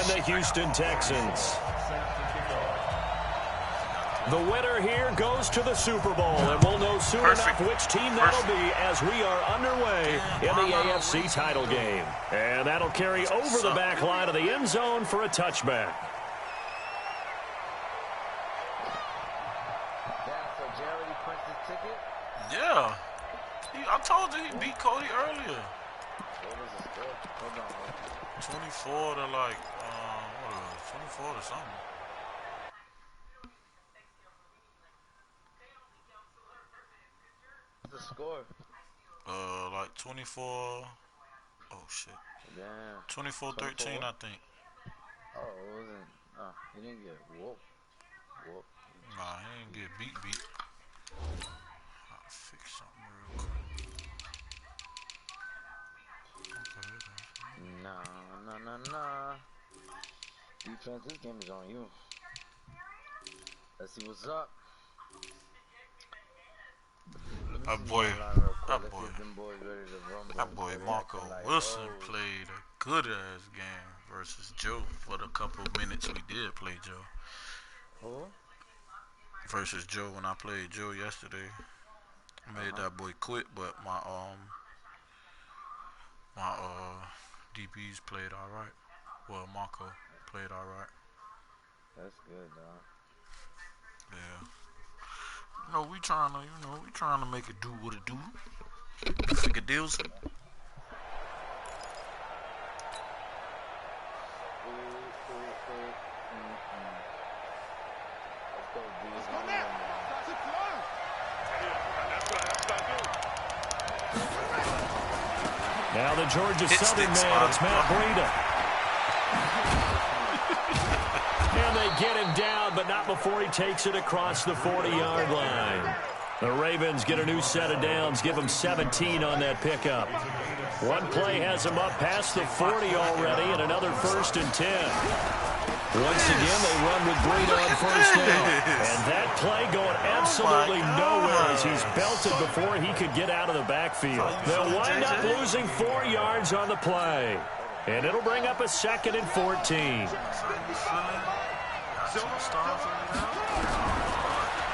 the Houston Texans. The winner here goes to the Super Bowl, and we'll know soon enough which team that'll be as we are underway in the AFC title game. And that'll carry over the back line of the end zone for a touchback. Yeah. I told you he beat Cody earlier. 24 to like, what was it? 24 to something. The score? Like 24. Oh shit. Damn. 24-13, I think. Oh, it wasn't. He didn't get whooped. Nah, he didn't get beat. I'll fix something real quick. Nah. Defense, this game is on you. Let's see what's up. That boy Marco Wilson played a good-ass game versus Joe for the couple minutes we did play Joe. Who? Versus Joe when I played Joe yesterday. I made that boy quit, but my DBs played all right. Well, Marco played all right. That's good, dog. Yeah. We trying to make it do what it do. Figure deals. Let's go, dude. Let's go now. Now the Georgia Southern man, it's Matt Breida. And they get him down, but not before he takes it across the 40-yard line. The Ravens get a new set of downs, give them 17 on that pickup. One play has them up past the 40 already, and another 1st and 10. Once again, they run with Breida on 1st down. And that play going absolutely nowhere as he's belted before he could get out of the backfield. They'll wind up losing 4 yards on the play. And it'll bring up a 2nd and 14.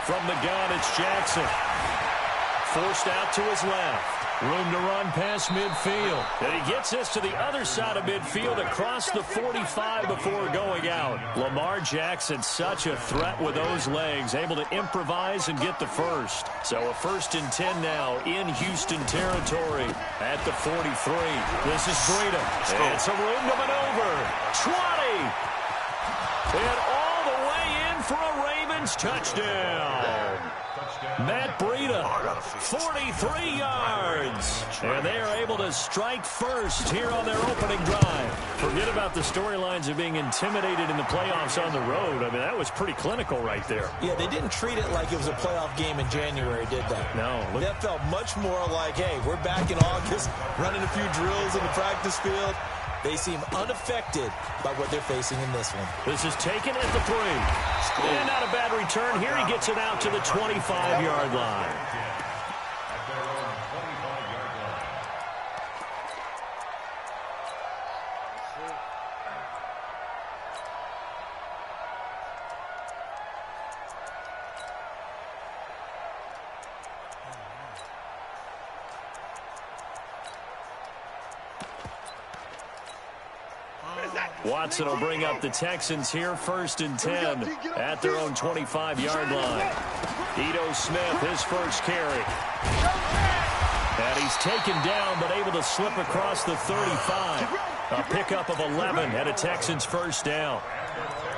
From the gun, it's Jackson. Forced out to his left. Room to run past midfield. And he gets this to the other side of midfield across the 45 before going out. Lamar Jackson, such a threat with those legs, able to improvise and get the first. So a 1st and 10 now in Houston territory at the 43. This is Breida. It's a room to maneuver. 20. And all the way in for a Ravens touchdown. Matt Breida, 43 yards. And they are able to strike first here on their opening drive. Forget about the storylines of being intimidated in the playoffs on the road. I mean, that was pretty clinical right there. Yeah, they didn't treat it like it was a playoff game in January, did they? No. That felt much more like, hey, we're back in August, running a few drills in the practice field. They seem unaffected by what they're facing in this one. This is taken at the 3. And not a bad return here. He gets it out to the 25-yard line. Watson will bring up the Texans here, 1st and 10 at their own 25-yard line. Ito Smith, his first carry. And he's taken down, but able to slip across the 35. A pickup of 11 and a Texans 1st down.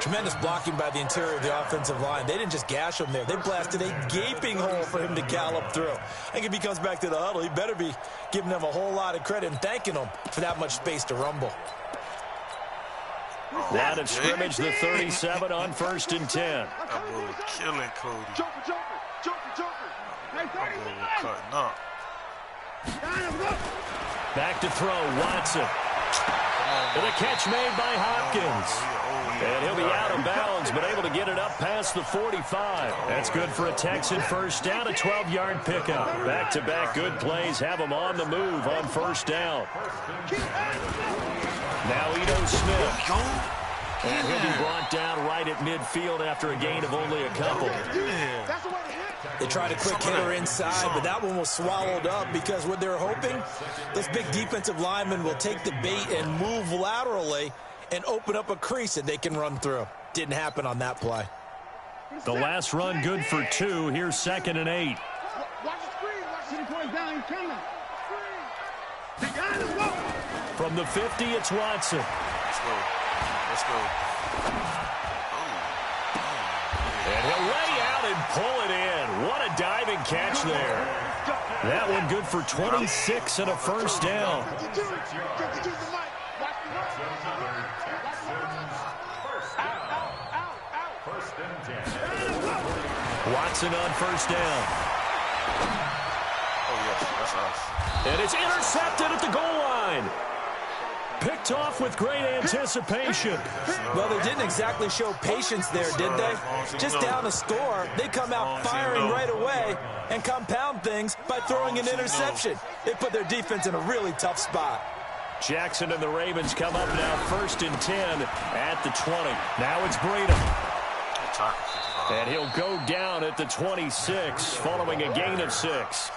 Tremendous blocking by the interior of the offensive line. They didn't just gash him there. They blasted a gaping hole for him to gallop through. I think if he comes back to the huddle, he better be giving them a whole lot of credit and thanking them for that much space to rumble. Out of scrimmage, the 37 on 1st and 10. That boy was killing Cody. That boy was cutting up. Back to throw, Watson. And a catch made by Hopkins. And he'll be out of bounds, but able to get it up past the 45. That's good for a Texan 1st down, a 12-yard pickup. Back-to-back good plays have him on the move on 1st down. Now Ito Smith. And he'll be brought down right at midfield after a gain of only a couple. They tried a quick hitter inside, but that one was swallowed up because what they're hoping, those big defensive linemen will take the bait and move laterally and open up a crease that they can run through. Didn't happen on that play. The last run good for 2. Here's 2nd and 8. Watch the screen. Watch the point down. He's coming. From the 50, it's Watson. Let's go. Let's go. And he'll lay out and pull it in. What a diving catch there. That one good for 26 and a first down. Watson on first down. Oh, yes, that's us. And it's intercepted at the goal line. Picked off with great anticipation. Well, they didn't exactly show patience there, did they? Just down a score, they come out firing right away and compound things by throwing an interception. They put their defense in a really tough spot. Jackson and the Ravens come up now 1st and 10 at the 20. Now it's Breedham. And he'll go down at the 26 following a gain of 6.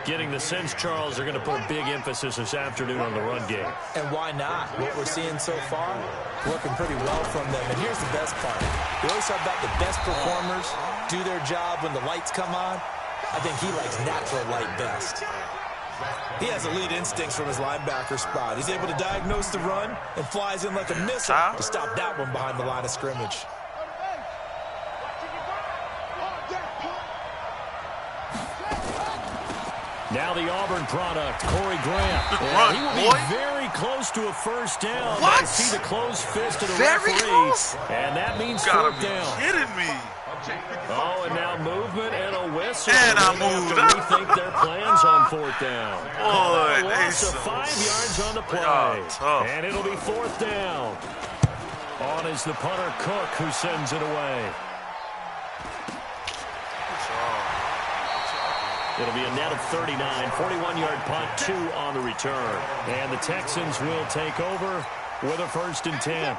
Getting the sense, Charles, they're going to put a big emphasis this afternoon on the run game. And why not? What we're seeing so far, working pretty well from them. And here's the best part. We always talk about the best performers do their job when the lights come on. I think he likes natural light best. He has elite instincts from his linebacker spot. He's able to diagnose the run and flies in like a missile to stop that one behind the line of scrimmage. Now the Auburn product, Corey Grant. And he will be very close to a first down. What? I see the closed fist of the Very referee. close? And that means Gotta 4th be down. kidding me. Oh, and now movement and a whistle. And I They're gonna moved. have to rethink their plans on 4th down. Boy, Loss of 5 yards on the play. Tough. And it'll be 4th down. On is the punter, Cook, who sends it away. It'll be a net of 39, 41-yard punt, 2 on the return. And the Texans will take over with a 1st and 10.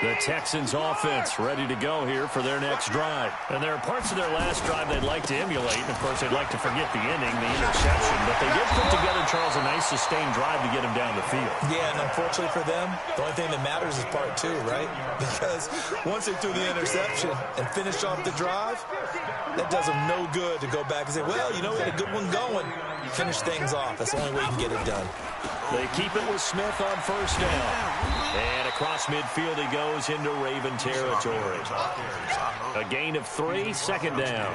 The Texans offense ready to go here for their next drive. And there are parts of their last drive they'd like to emulate. And, of course, they'd like to forget the inning, the interception. But they did put together, Charles, a nice sustained drive to get him down the field. Yeah, and unfortunately for them, the only thing that matters is part 2, right? Because once they threw the interception and finished off the drive, that does them no good to go back and say, well, you know, we had a good one going. Finish things off. That's the only way you can get it done. They keep it with Smith on first down. And across midfield he goes into Raven territory. A gain of 3, 2nd down.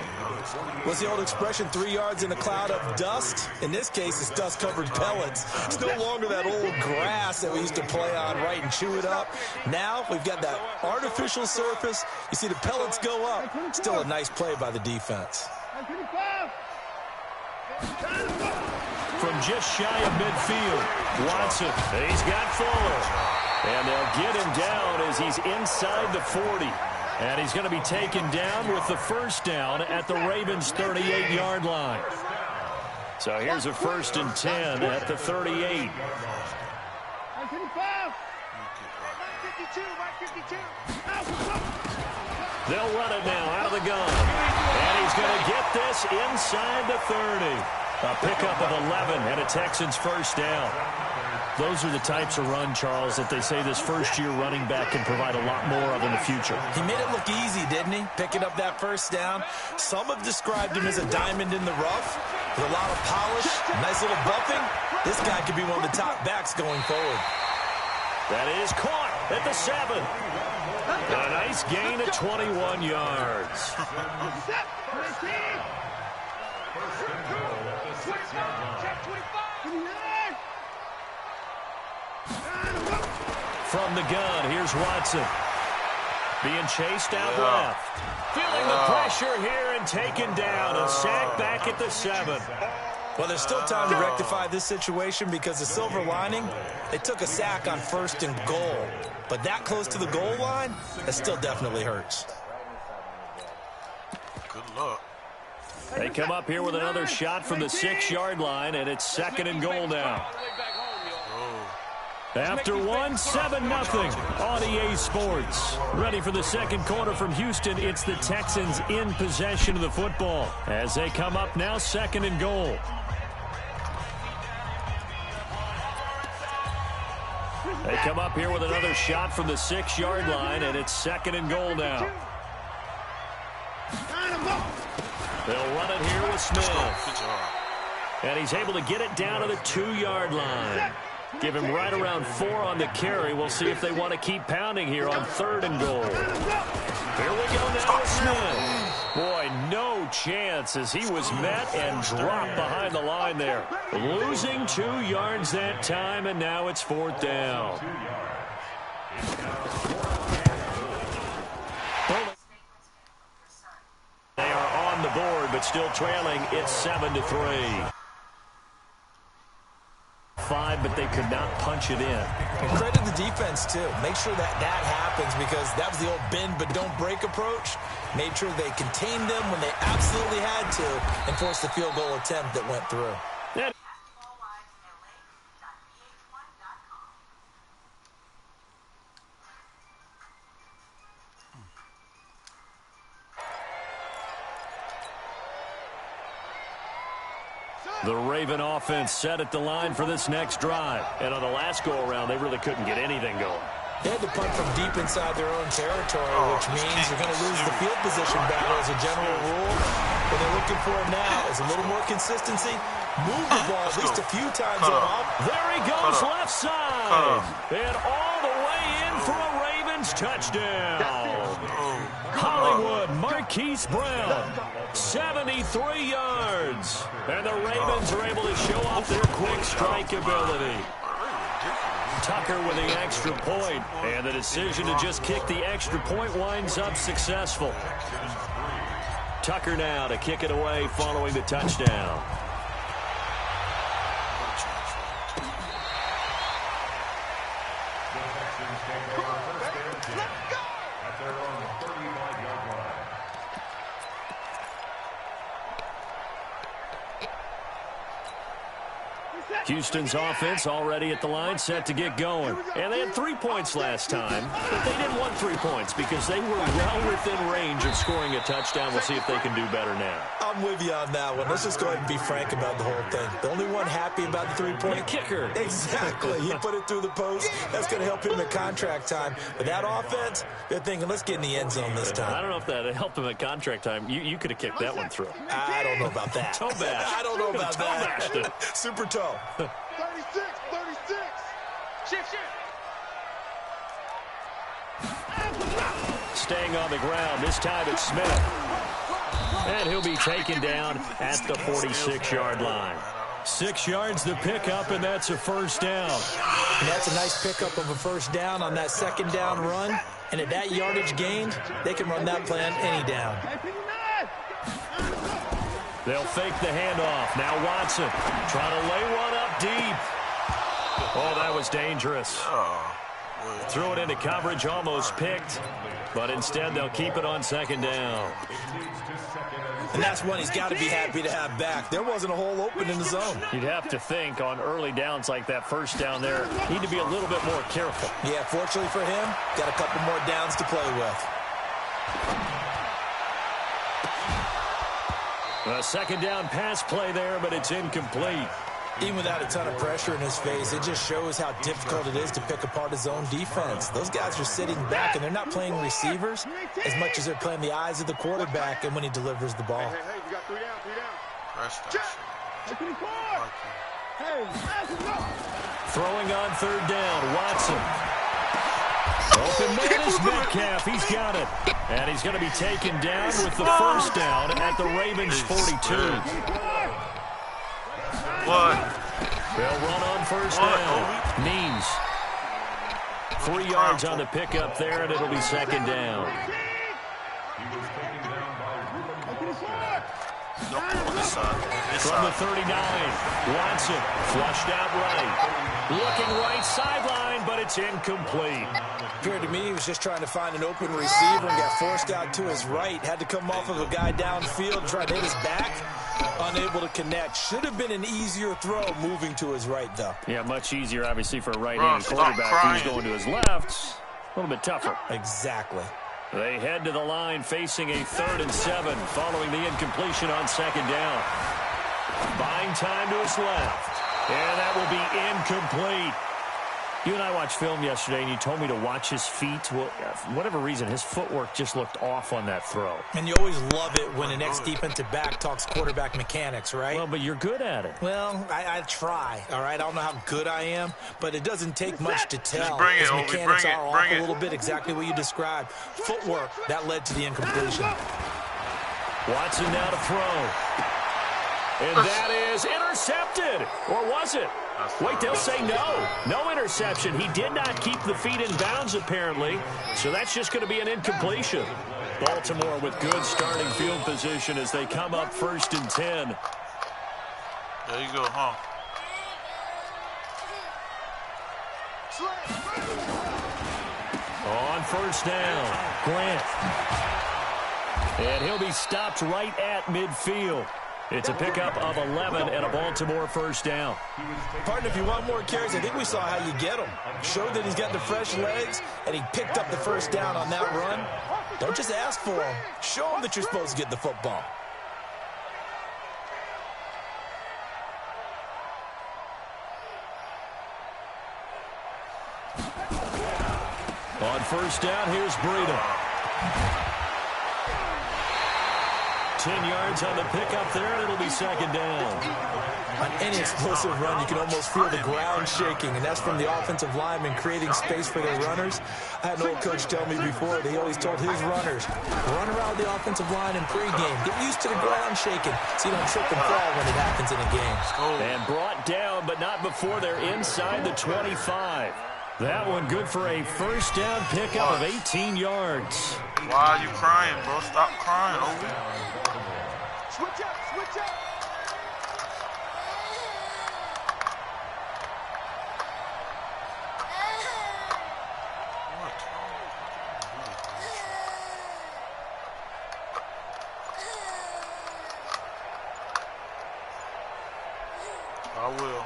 What's the old expression, 3 yards in a cloud of dust? In this case, it's dust-covered pellets. It's no longer that old grass that we used to play on, right, and chew it up. Now we've got that artificial surface. You see the pellets go up. Still a nice play by the defense. From just shy of midfield, Watson, he's got Fuller. And they'll get him down as he's inside the 40. And he's going to be taken down with the first down at the Ravens' 38-yard line. So here's a 1st and 10 at the 38. They'll run it now out of the gun. And he's going to get this inside the 30. A pickup of 11 and a Texans first down. Those are the types of run, Charles, that they say this first-year running back can provide a lot more of in the future. He made it look easy, didn't he? Picking up that first down. Some have described him as a diamond in the rough with a lot of polish, nice little buffing. This guy could be one of the top backs going forward. That is caught at the 7. A nice gain of 21 yards. From the gun, here's Watson. Being chased out left. Feeling the pressure here and taken down. A sack back at the 7. Well, there's still time to rectify this situation because the silver lining, they took a sack on 1st and goal. But that close to the goal line, that still definitely hurts. Good luck. They come up here with another shot from the 6-yard line, and it's 2nd and goal now. After one, 7-0 on EA Sports. Ready for the second quarter from Houston. It's the Texans in possession of the football as they come up now, 2nd and goal. They come up here with another shot from the 6-yard line, and it's 2nd and goal now. They'll run it here with Smith. And he's able to get it down to the 2-yard line. Give him right around 4 on the carry. We'll see if they want to keep pounding here on 3rd and goal. Here we go now with Smith. Boy, no chance as he was met and dropped behind the line there. Losing 2 yards that time, and now it's 4th down. They are on the board, but still trailing. It's 7-3. 5, but they could not punch it in. And credit the defense, too. Make sure that happens because that was the old bend but don't break approach. Made sure they contained them when they absolutely had to and forced the field goal attempt that went through. Yeah. The Raven offense set at the line for this next drive. And on the last go-around, they really couldn't get anything going. They had to punt from deep inside their own territory, which means you're going to lose the field position battle as a general rule. What they're looking for now is a little more consistency. Move the ball at least a few times on off. There he goes, left side. And all the way in for a Ravens touchdown. Hollywood Marquise Brown, 73 yards. And the Ravens are able to show off their quick strike ability. Tucker with the extra point, and the decision to just kick the extra point winds up successful. Tucker now to kick it away following the touchdown. Houston's offense already at the line, set to get going. And they had 3 points last time, but they didn't want 3 points because they were well within range of scoring a touchdown. We'll see if they can do better now. I'm with you on that one. Let's just go ahead and be frank about the whole thing. The only one happy about the 3-point kicker. Exactly. He put it through the post. That's going to help him at contract time. But that offense, they're thinking, let's get in the end zone this time. I don't know if that helped him at contract time. You could have kicked that one through. I don't know about that. Toe bash. I don't know about that. Super toe. 36. Shift. Staying on the ground. This time it's Smith. And he'll be taken down at the 46-yard line. 6 yards the pickup, and that's a first down. And that's a nice pickup of a first down on that second down run. And at that yardage gained, they can run that play on any down. They'll fake the handoff. Now Watson trying to lay one up deep. Oh, that was dangerous. Threw it into coverage, almost picked. But instead, they'll keep it on second down. And that's one he's got to be happy to have back. There wasn't a hole open in the zone. You'd have to think on early downs like that first down there, need to be a little bit more careful. Yeah, fortunately for him, got a couple more downs to play with. A second down pass play there, but it's incomplete. Even without a ton of pressure in his face, it just shows how difficult it is to pick apart his own defense. Those guys are sitting back, and they're not playing receivers as much as they're playing the eyes of the quarterback and when he delivers the ball. Hey, you got 3 down. Throwing on third down, Watson. Open man is Metcalf. He's got it. And he's going to be taken down with the first down at the Ravens' 42. What? They'll run on first down. Means 3 yards on the pickup there, and it'll be second down. From the 39, Watson flushed out right. Looking right sideline, but it's incomplete. Appeared to me he was just trying to find an open receiver and got forced out to his right. Had to come off of a guy downfield, try to hit his back. Unable to connect. Should have been an easier throw moving to his right, though. Yeah, much easier, obviously, for a right-handed quarterback who's going to his left. A little bit tougher. Exactly. They head to the line facing a 3rd and 7 following the incompletion on 2nd down. Buying time to his left. And that will be incomplete. You and I watched film yesterday, and you told me to watch his feet. Well, for whatever reason, his footwork just looked off on that throw. And you always love it when an ex-defensive back talks quarterback mechanics, right? Well, but you're good at it. Well, I try, all right? I don't know how good I am, but it doesn't take much to tell. Just bring it, his Obi, mechanics bring it, are off bring a it. little bit, exactly what you described. Footwork, that led to the incompletion. Watson now to throw. And that is intercepted. Or was it? Wait, they'll say no. No interception. He did not keep the feet in bounds, apparently. So that's just going to be an incompletion. Baltimore with good starting field position as they come up 1st and 10. There you go, huh? On 1st down, Grant. And he'll be stopped right at midfield. It's a pickup of 11 and a Baltimore 1st down. Partner, if you want more carries, I think we saw how you get him. Showed that he's got the fresh legs, and he picked up the 1st down on that run. Don't just ask for him. Show him that you're supposed to get the football. On 1st down, here's Breida. 10 yards on the pickup there, and it'll be 2nd down. On any explosive run, you can almost feel the ground shaking, and that's from the offensive linemen creating space for their runners. I had an old coach tell me before that he always told his runners, run around the offensive line in pregame. Get used to the ground shaking so you don't trip and fall when it happens in a game. And brought down, but not before they're inside the 25. That one good for a 1st down pickup of 18 yards. Why are you crying, bro? Stop crying, Obi. Switch up, switch up. I will.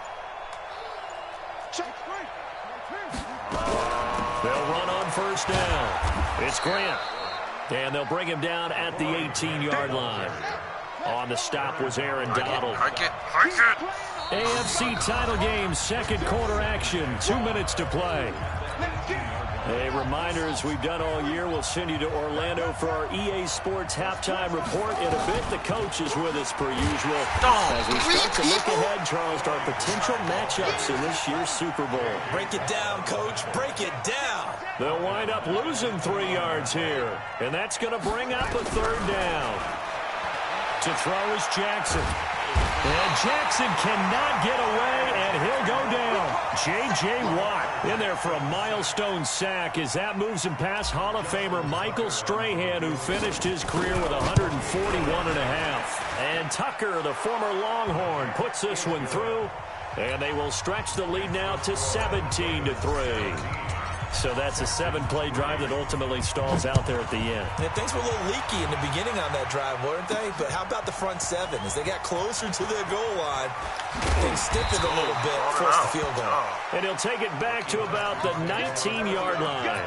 Check three. They'll run on 1st down. It's Grant. And they'll bring him down at the 18-yard line. On the stop was Aaron Donald. Hike it. AFC title game, 2nd quarter action. 2 minutes to play. A reminder, as we've done all year, we'll send you to Orlando for our EA Sports halftime report. In a bit, the coach is with us per usual. As we start to look ahead, Charles, to our potential matchups in this year's Super Bowl. Break it down, Coach. Break it down. They'll wind up losing 3 yards here. And that's going to bring up a 3rd down. To throw is Jackson. And Jackson cannot get away, and he'll go down. J.J. Watt in there for a milestone sack as that moves him past Hall of Famer Michael Strahan, who finished his career with 141.5. And Tucker, the former Longhorn, puts this one through, and they will stretch the lead now to 17-3. So that's a 7-play drive that ultimately stalls out there at the end. Yeah, things were a little leaky in the beginning on that drive, weren't they? But how about the front 7? As they got closer to their goal line, things stiffened a little bit, forced the field goal. And he'll take it back to about the 19-yard line.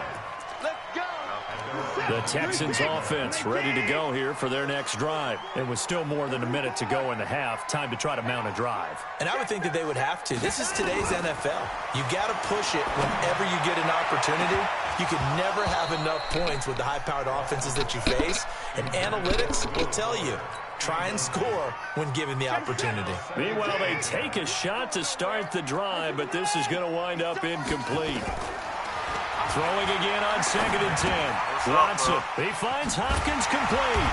The Texans offense ready to go here for their next drive. And with still more than a minute to go in the half, time to try to mount a drive. And I would think that they would have to. This is today's NFL. You got to push it whenever you get an opportunity. You can never have enough points with the high-powered offenses that you face. And analytics will tell you, try and score when given the opportunity. Meanwhile, they take a shot to start the drive, but this is going to wind up incomplete. Throwing again on 2nd and 10. Watson, he finds Hopkins complete.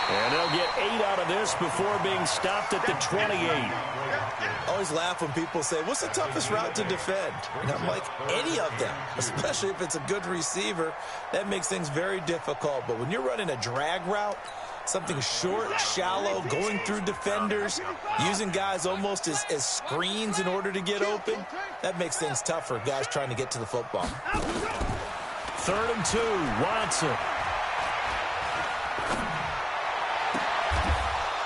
And they'll get 8 out of this before being stopped at the 28. I always laugh when people say, what's the toughest route to defend? And I'm like, any of them, especially if it's a good receiver. That makes things very difficult. But when you're running a drag route, Something short, shallow, going through defenders, using guys almost as screens in order to get open. That makes things tough for guys trying to get to the football. 3rd and 2, Watson.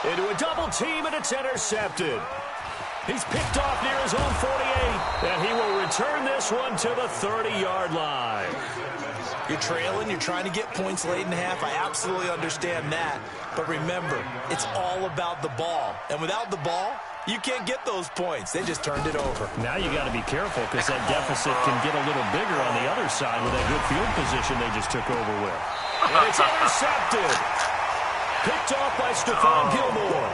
Into a double team, and it's intercepted. He's picked off near his own 48, and he will return this one to the 30-yard line. You're trailing, you're trying to get points late in the half. I absolutely understand that. But remember, it's all about the ball. And without the ball, you can't get those points. They just turned it over. Now you got to be careful because that deficit can get a little bigger on the other side with that good field position they just took over with. And it's intercepted. Picked off by Stephon Gilmore.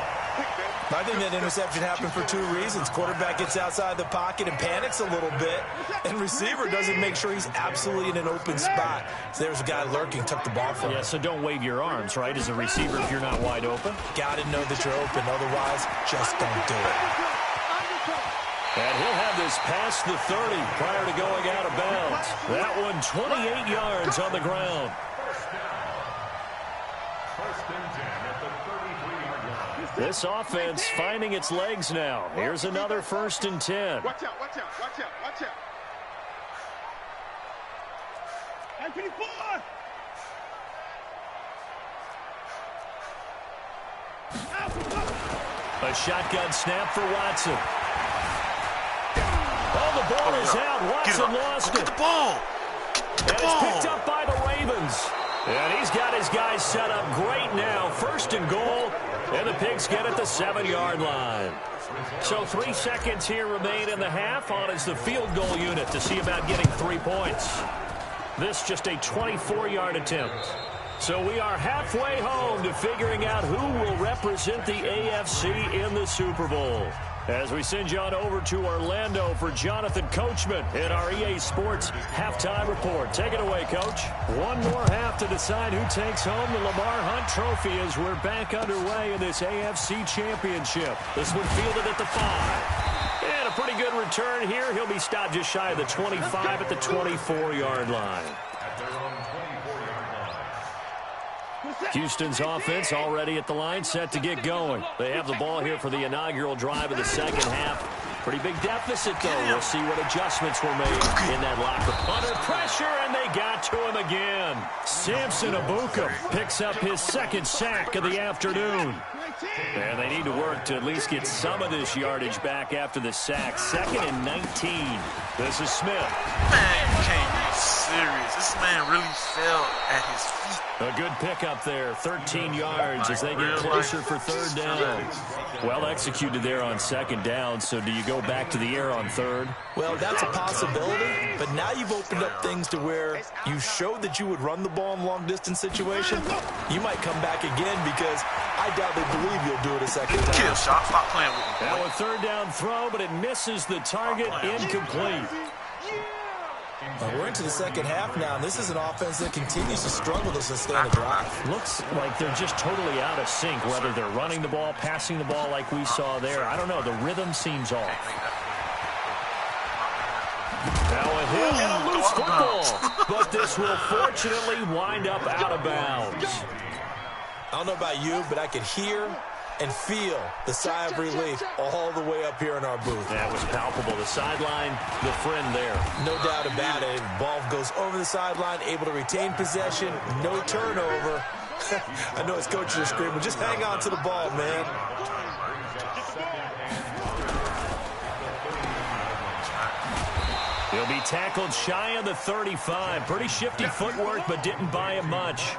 I think that interception happened for 2 reasons. Quarterback gets outside the pocket and panics a little bit, and receiver doesn't make sure he's absolutely in an open spot. So there's a guy lurking, took the ball from him. Yeah, so don't wave your arms, right, as a receiver if you're not wide open. Got to know that you're open. Otherwise, just don't do it. And he'll have this past the 30 prior to going out of bounds. That one 28 yards on the ground. This offense finding its legs now. Here's another 1st and 10. Watch out, watch out, watch out, watch out. Anthony Ford! A shotgun snap for Watson. Oh, the ball is out. Watson lost it. Get the ball. And it's picked up by the Ravens. And he's got his guys set up great now. 1st and goal. And the Pigs get at the 7-yard line. So 3 seconds here remain in the half. On is the field goal unit to see about getting 3 points. This just a 24-yard attempt. So we are halfway home to figuring out who will represent the AFC in the Super Bowl. As we send you on over to Orlando for Jonathan Coachman in our EA Sports Halftime Report. Take it away, Coach. One more half to decide who takes home the Lamar Hunt Trophy as we're back underway in this AFC Championship. This one fielded at the 5. And a pretty good return here. He'll be stopped just shy of the 25 at the 24-yard line. Houston's offense already at the line, set to get going. They have the ball here for the inaugural drive of the second half. Pretty big deficit, though. We'll see what adjustments were made in that locker. Under pressure, and they got to him again. Samson Abuka picks up his 2nd sack of the afternoon. And they need to work to at least get some of this yardage back after the sack. 2nd and 19. This is Smith. Man, you can't be serious. This man really fell at his feet. A good pickup there, 13 yards as they get closer for 3rd down. Well executed there on 2nd down, so do you go back to the air on 3rd? Well, that's a possibility, but now you've opened up things to where you showed that you would run the ball in long-distance situation. You might come back again because I doubt they believe you'll do it a 2nd time. Kill shot. Stop playing with me. Now a 3rd down throw, but it misses the target, incomplete. We're into the second half now, and this is an offense that continues to struggle to sustain a drive. Looks like they're just totally out of sync, whether they're running the ball, passing the ball like we saw there. I don't know. The rhythm seems off. Now a hit and a loose football. But this will fortunately wind up out of bounds. I don't know about you, but I could hear and feel the sigh of relief all the way up here in our booth. That was palpable. The sideline, the friend there. No doubt about it. Ball goes over the sideline, able to retain possession, no turnover. I know his coaches are screaming, just hang on to the ball, man. He'll be tackled shy of the 35. Pretty shifty footwork, but didn't buy him much.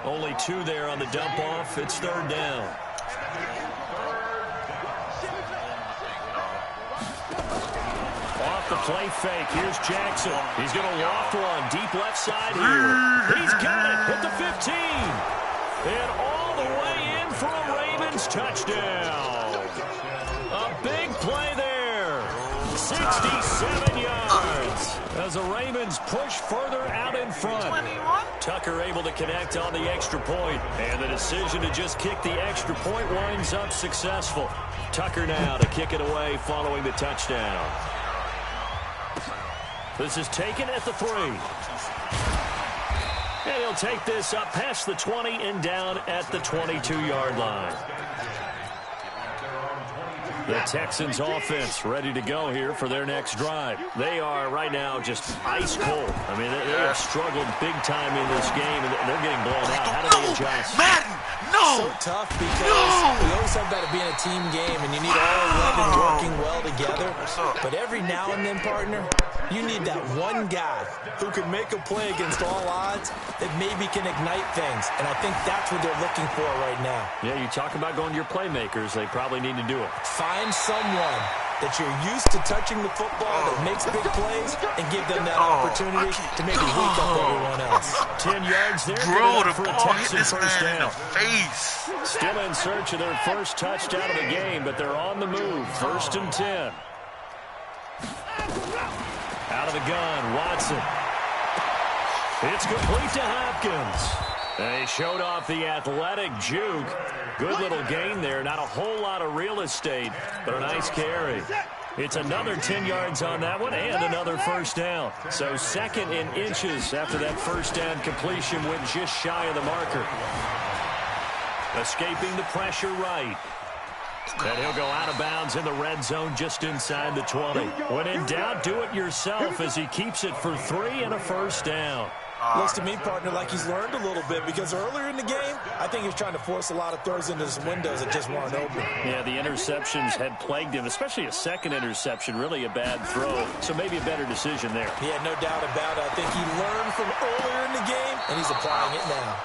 Only 2 there on the dump off. It's 3rd down. Off the play fake. Here's Jackson. He's going to loft one. Deep left side here. He's got it at the 15. And all the way in for a Ravens touchdown. A big play there. 67 yards. As the Ravens push further out in front. 21. Tucker able to connect on the extra point. And the decision to just kick the extra point winds up successful. Tucker now to kick it away following the touchdown. This is taken at the 3. And he'll take this up past the 20 and down at the 22-yard line. The Texans offense ready to go here for their next drive. They are right now just ice cold. I mean, they have struggled big time in this game, and they're getting blown out. How do they adjust? Madden, no! So tough because we always talk about it being a team game, and you need all 11 working well together. But every now and then, partner, you need that one guy who can make a play against all odds that maybe can ignite things. And I think that's what they're looking for right now. Yeah, you talk about going to your playmakers. They probably need to do it. Find someone that you're used to touching the football that makes big plays and give them that opportunity to maybe wake up everyone else. 10 yards there. Bro, the for a ball hit Texan this first man in down. the face. Still in search of their first touchdown of the game, but they're on the move. 1st and 10. Out of the gun, Watson. It's complete to Hopkins. They showed off the athletic juke. Good little gain there. Not a whole lot of real estate, but a nice carry. It's another 10 yards on that one and another first down. So 2nd and inches after that first down completion went just shy of the marker. Escaping the pressure right. And he'll go out of bounds in the red zone just inside the 20. When in doubt, do it yourself as he keeps it for 3 and a first down. Looks to me, partner, like he's learned a little bit because earlier in the game, I think he was trying to force a lot of throws into his windows that just weren't open. Yeah, the interceptions had plagued him, especially a second interception, really a bad throw. So maybe a better decision there. Yeah, no doubt about it. I think he learned from earlier in the game, and he's applying it now.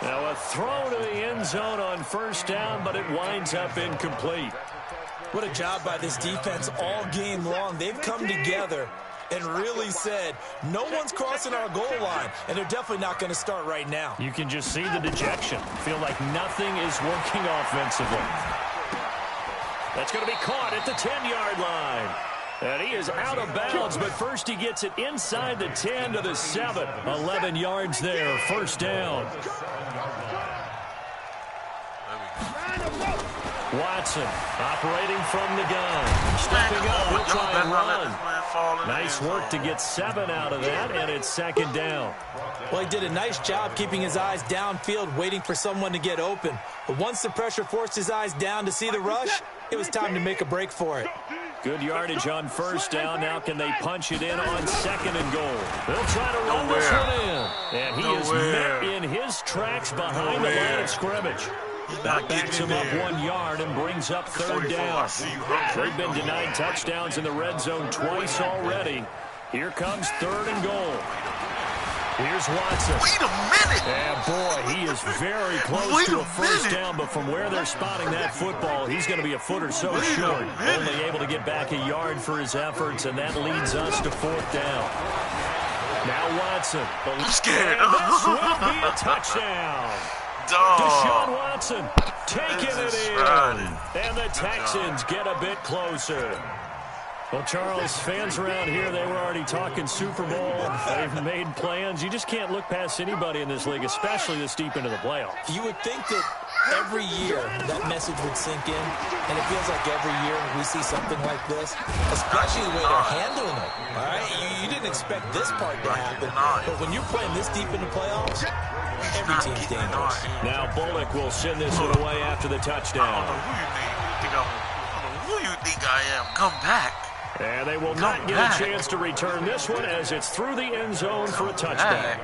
Now a throw to the end zone on first down, but it winds up incomplete. What a job by this defense all game long. They've come together and really said, no one's crossing our goal line, and they're definitely not going to start right now. You can just see the dejection. Feel like nothing is working offensively. That's going to be caught at the 10-yard line. And he is out of bounds, but first he gets it inside the 10 to the 7. 11 yards there, first down. Watson operating from the gun. Stepping up, he'll try and run. Nice work to get 7 out of that, and it's 2nd down. Well, he did a nice job keeping his eyes downfield, waiting for someone to get open. But once the pressure forced his eyes down to see the rush, it was time to make a break for it. Good yardage on first down. Now can they punch it in on 2nd and goal? They'll try to run this one in. And he is met in his tracks behind the line of scrimmage. That backs him up 1 yard and brings up 3rd down. They've been denied touchdowns in the red zone twice already. Here comes 3rd and goal. Here's Watson. Wait a minute. Yeah, boy, he is very close to a first down, but from where they're spotting that football, he's going to be a foot or so short. Only able to get back a yard for his efforts, and that leads us to 4th down. Now Watson. I'm scared. And this will be a touchdown. Deshaun Watson taking it in. And the Texans get a bit closer. Well, Charles, fans around here, they were already talking Super Bowl. They've made plans. You just can't look past anybody in this league, especially this deep into the playoffs. You would think that every year that message would sink in, and it feels like every year we see something like this, especially the way they're handling it. All right, you didn't expect this part to happen, but when you're playing this deep in the playoffs, every team's dangerous. Now Bullock will send this one away after the touchdown. I don't know who you think I am. Come back. And they will not get a chance to return this one as it's through the end zone for a touchdown.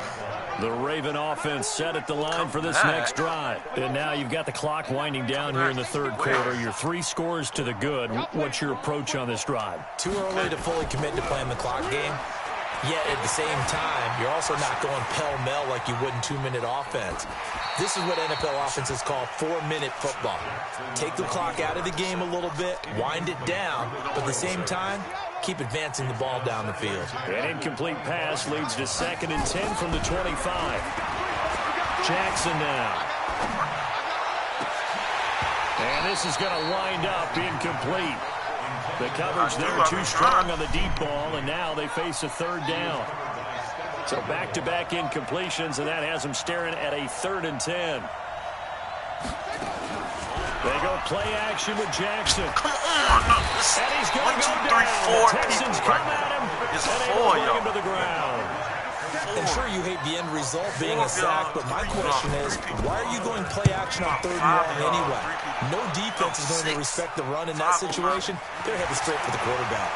The Raven offense set at the line for this next drive. And now you've got the clock winding down here in the 3rd quarter. You're 3 scores to the good. What's your approach on this drive? Too early to fully commit to playing the clock game. Yet at the same time, you're also not going pell-mell like you would in 2-minute offense. This is what NFL offenses call 4-minute football. Take the clock out of the game a little bit, wind it down, but at the same time, keep advancing the ball down the field. An incomplete pass leads to 2nd and 10 from the 25. Jackson now. And this is going to wind up incomplete. The coverage there too strong on the deep ball, and now they face a 3rd down. So back-to-back incompletions, and that has them staring at a 3rd and 10. They go play action with Jackson. Come on. And he's going to go down. The Texans come at him, and they will bring him to the ground. And sure, you hate the end result being a sack, but my question is, why are you going play action on 3rd and long anyway? No defense is going to respect the run in that situation. They're headed straight for the quarterback.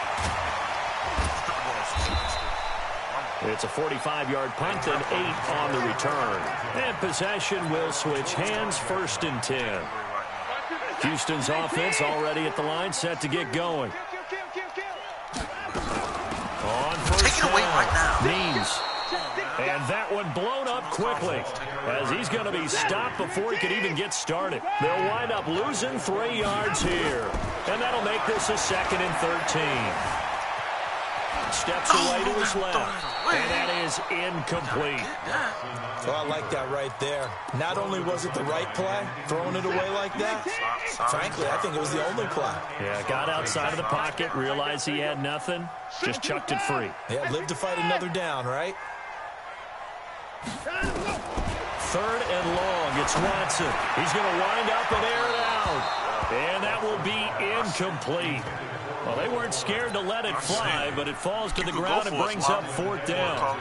It's a 45-yard punt and 8 on the return. And possession will switch hands, 1st and 10. Houston's offense already at the line, set to get going. On first down, Means. And that one blown up quickly as he's going to be stopped before he could even get started. They'll wind up losing 3 yards here. And that'll make this a 2nd and 13. Steps away to his left, and that is incomplete. Well, I like that right there. Not only was it the right play, throwing it away like that, frankly, I think it was the only play. Yeah, got outside of the pocket, realized he had nothing, just chucked it free. Yeah, live to fight another down, right? 3rd and long, it's Watson. He's going to wind up and air it out. And that will be incomplete. Well, they weren't scared to let it fly, but it falls to the ground and brings up 4th down.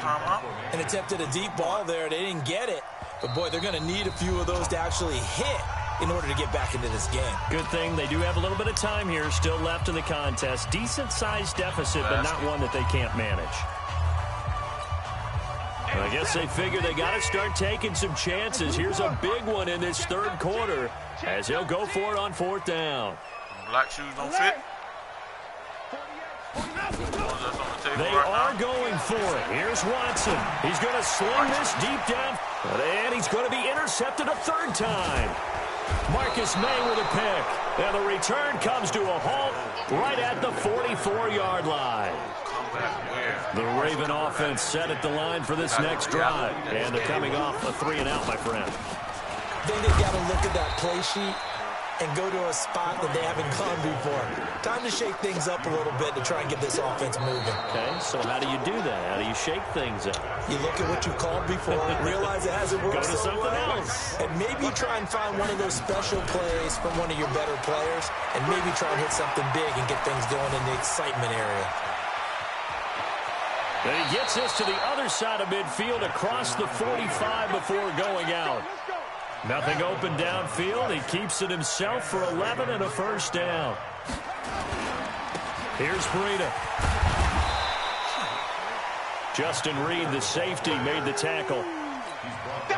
And attempted a deep ball there. They didn't get it. But, boy, they're going to need a few of those to actually hit in order to get back into this game. Good thing they do have a little bit of time here still left in the contest. Decent-sized deficit, but not one that they can't manage. I guess they figure they got to start taking some chances. Here's a big one in this 3rd quarter as he'll go for it on 4th down. Black shoes don't fit. They are going for it. Here's Watson. He's going to sling this deep down, and he's going to be intercepted a 3rd time. Marcus May with a pick, and the return comes to a halt right at the 44-yard line. The Raven offense set at the line for this next drive, and they're coming off a 3-and-out, my friend. I think they've got to look at that play sheet and go to a spot that they haven't gone before. Time to shake things up a little bit to try and get this offense moving. Okay, so how do you do that? How do you shake things up? You look at what you called before, realize it hasn't worked. Go to something else. And maybe try and find one of those special plays from one of your better players, and maybe try and hit something big and get things going in the excitement area. And he gets this to the other side of midfield across the 45 before going out. Nothing open downfield. He keeps it himself for 11 and a 1st down. Here's Breida. Justin Reed, the safety, made the tackle.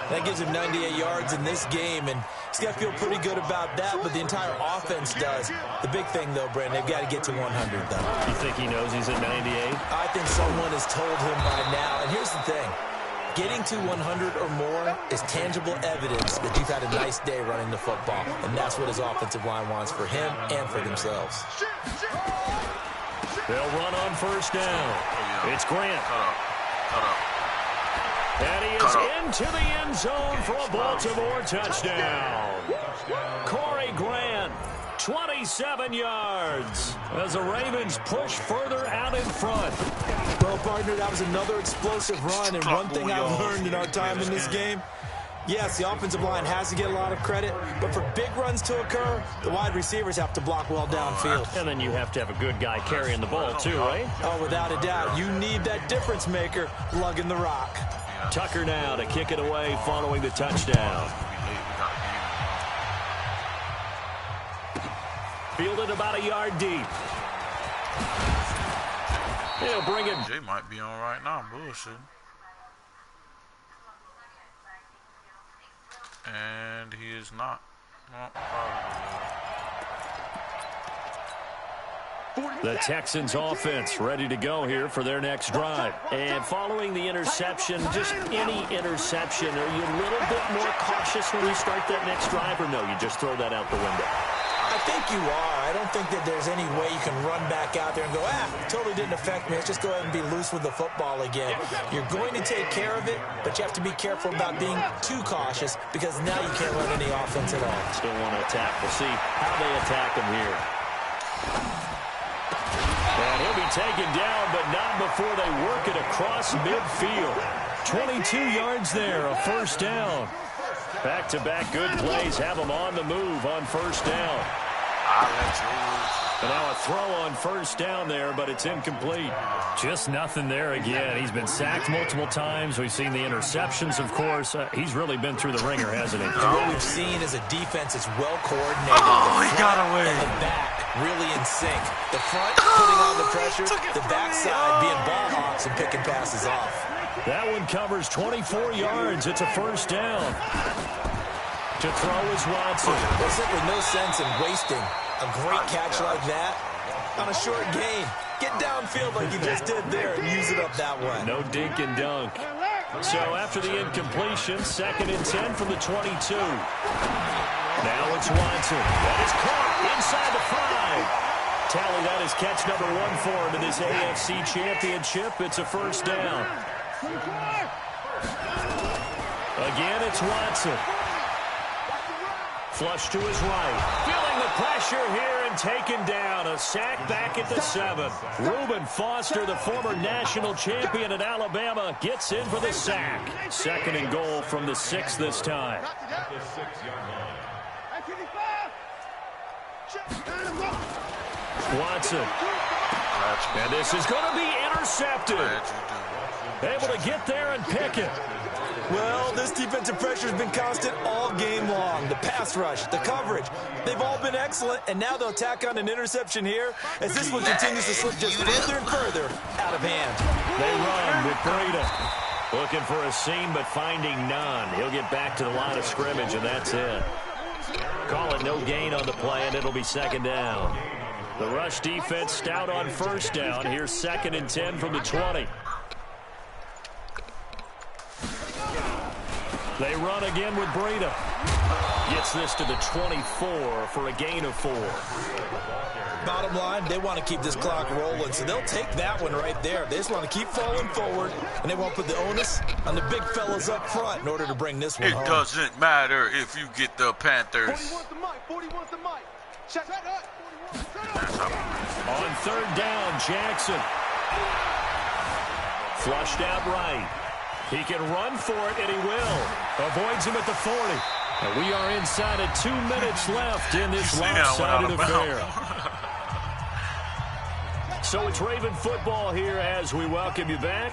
That gives him 98 yards in this game, and he's got to feel pretty good about that, but the entire offense does. The big thing, though, Brandon, they've got to get to 100, though. You think he knows he's at 98? I think someone has told him by now, and here's the thing. Getting to 100 or more is tangible evidence that you've had a nice day running the football, and that's what his offensive line wants for him and for themselves. They'll run on 1st down. It's Grant. Cut up. And he is into the end zone for a Baltimore touchdown. Corey Grant, 27 yards as the Ravens push further out in front. Well, partner, that was another explosive run, and one thing I've learned in our time in this game, yes, the offensive line has to get a lot of credit, but for big runs to occur, the wide receivers have to block well downfield. And then you have to have a good guy carrying the ball, too, right? Oh, without a doubt. You need that difference maker lugging the rock. Tucker now to kick it away following the touchdown. Fielded about a yard deep. He'll bring it. Jay might be on right now, bullshit. And he is not. No, The Texans offense ready to go here for their next drive. And following the interception, just any interception, are you a little bit more cautious when you start that next drive, or no, you just throw that out the window? I think you are. I don't think that there's any way you can run back out there and go, totally didn't affect me. Let's just go ahead and be loose with the football again. You're going to take care of it, but you have to be careful about being too cautious because now you can't run any offense at all. Still want to attack. We'll see how they attack him here. And he'll be taken down, but not before they work it across midfield. 22 yards there, a 1st down. Back-to-back good plays have them on the move on 1st down. I'll let you. And now a throw on first down there, but it's incomplete. Just nothing there again. He's been sacked multiple times. We've seen the interceptions, of course. He's really been through the ringer, hasn't he? And what we've seen is a defense that's well coordinated. Oh, he got away. And the back really in sync. The front putting on the pressure, the backside being ball hawks and picking passes off. That one covers 24 yards. It's a first down. To throw is Watson. There's simply no sense in wasting a great catch like that on a short gain. Get downfield like you just did there and use it up that way. No dink and dunk. So after the incompletion, 2nd and 10 from the 22. Now it's Watson. That is caught inside the 5. Tally, that is catch number 1 for him in this AFC Championship. It's a first down. Again, it's Watson. Flush to his right. Feeling the pressure here and taken down. A sack back at the 7. Reuben Foster, the former national champion at Alabama, gets in for the sack. 2nd and goal from the 6 this time. Watson. And this is going to be intercepted. Able to get there and pick it. Well, this defensive pressure has been constant all game long. The pass rush, the coverage, they've all been excellent, and now they'll tack on an interception here as this one continues to slip just further and further out of hand. They run with Breda. Looking for a seam, but finding none. He'll get back to the line of scrimmage, and that's it. Call it no gain on the play, and it'll be 2nd down. The rush defense stout on first down. Here's 2nd and 10 from the 20. They run again with Breda. Gets this to the 24 for a gain of 4. Bottom line, they want to keep this clock rolling, so they'll take that one right there. They just want to keep falling forward, and they won't put the onus on the big fellas up front in order to bring this one home. It doesn't matter if you get the Panthers. 40 wants the mic. Shut up. On 3rd down, Jackson. Flushed out right. He can run for it, and he will. Avoids him at the 40. And we are inside of 2 minutes left in this lopsided affair. So it's Raven football here as we welcome you back.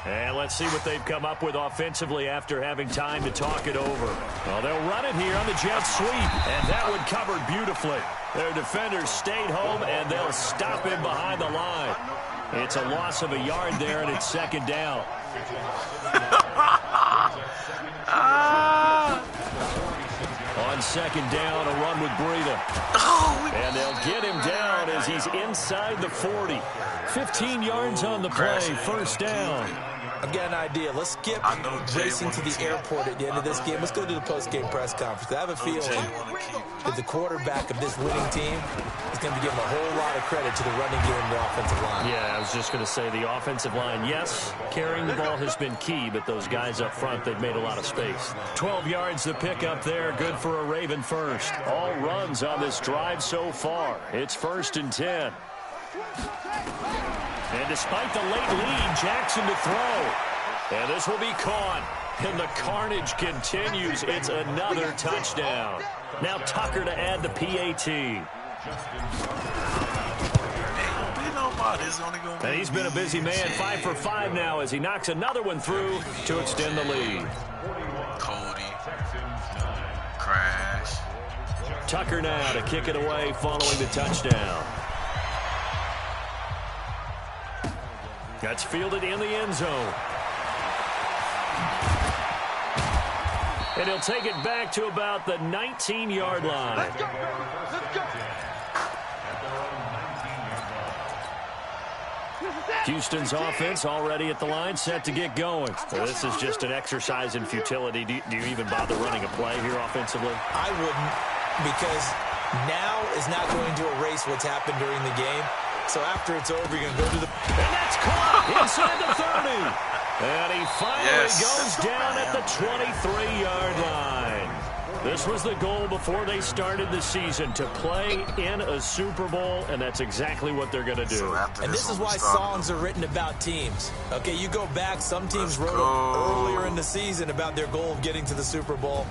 And let's see what they've come up with offensively after having time to talk it over. Well, they'll run it here on the jet sweep, and that one covered beautifully. Their defenders stayed home, and they'll him behind the line. It's a loss of a yard there, and it's 2nd down. On 2nd down, a run with Breda. And they'll get him down as he's inside the 40. 15 yards on the play, first down. I've got an idea. Let's skip racing to the airport at the end of this game. Let's go to the post-game press conference. I have a feeling that the quarterback of this winning team is going to be given a whole lot of credit to the running game and the offensive line. Yeah, I was just going to say the offensive line, yes, carrying the ball has been key, but those guys up front, they've made a lot of space. 12 yards to pick up there, good for a Raven first. All runs on this drive so far. It's 1st and 10. And despite the late lead, Jackson to throw. And this will be caught. And the carnage continues. It's another touchdown. Now Tucker to add the PAT. And he's been a busy man, 5 for 5 now as he knocks another one through to extend the lead. Cody. Crash. Tucker now to kick it away following the touchdown. That's fielded in the end zone. And he'll take it back to about the 19-yard line. Let's go. Houston's offense already at the line, set to get going. So this is just an exercise in futility. Do you even bother running a play here offensively? I wouldn't, because now is not going to erase what's happened during the game. So after it's over, you're going to go to the... And that's caught inside the 30. And he finally goes down at the 23-yard line. This was the goal before they started the season, to play in a Super Bowl, and that's exactly what they're going to do. And this is why songs are written about teams. Okay, you go back, some teams wrote earlier in the season about their goal of getting to the Super Bowl.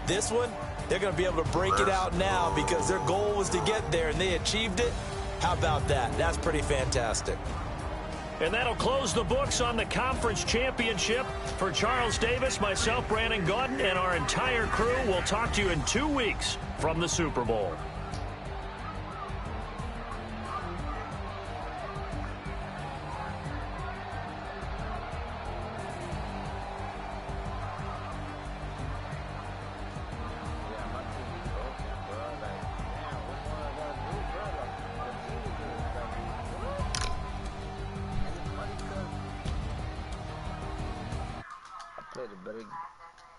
This one, they're going to be able to break it out now because their goal was to get there, and they achieved it. How about that? That's pretty fantastic. And that'll close the books on the conference championship. For Charles Davis, myself, Brandon Gaudin, and our entire crew, we'll talk to you in 2 weeks from the Super Bowl. Played a better